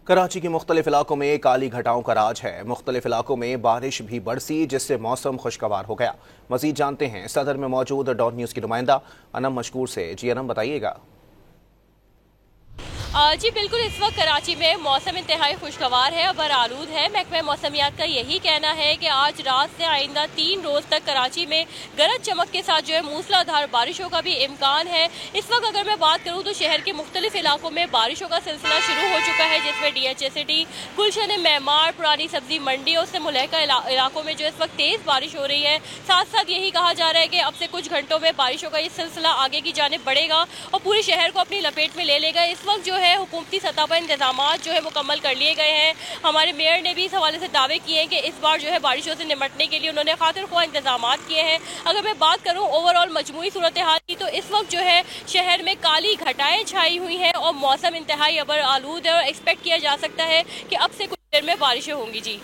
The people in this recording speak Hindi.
कराची के मुख्तलिफ इलाकों में काली घटाओं का राज है। मुख्तलिफ इलाकों में बारिश भी बरसी, जिससे मौसम खुशगवार हो गया। मजीद जानते हैं सदर में मौजूद डॉट न्यूज़ की नुमाइंदा अनम मशकूर से। जी अनम, बताइएगा। जी बिल्कुल, इस वक्त कराची में मौसम इंतहाई खुशगवार है, अबर आलूद है। महकमा मौसमियात का यही कहना है कि आज रात से आइंदा 3 रोज़ तक कराची में गरज चमक के साथ जो है मूसलाधार बारिशों का भी इम्कान है। इस वक्त अगर मैं बात करूँ तो शहर के मुख्तलिफ इलाकों में बारिशों का सिलसिला शुरू हो चुका है, जिसमें DHA सिटी, गुलशन मेमार, पुरानी सब्जी मंडी और उससे मुलहका इलाकों में जो इस वक्त तेज़ बारिश हो रही है। साथ साथ यही कहा जा रहा है कि अब से कुछ घंटों में बारिशों का ये सिलसिला आगे की जानिब बढ़ेगा और पूरे शहर को अपनी लपेट में ले लेगा। इस वक्त जो है हुकूमती सतह पर इंतजामात जो है मुकम्मल कर लिए गए हैं। हमारे मेयर ने भी इस हवाले से दावे किए हैं कि इस बार जो है बारिशों से निपटने के लिए उन्होंने खातिर ख्वाह इंतजामात किए हैं। अगर मैं बात करूं ओवरऑल मजमूई सूरत हाल की, तो इस वक्त जो है शहर में काली घटाएं छाई हुई हैं और मौसम इंतहाई अबर आलूद है और एक्सपेक्ट किया जा सकता है कि अब से कुछ देर में बारिशें होंगी। जी।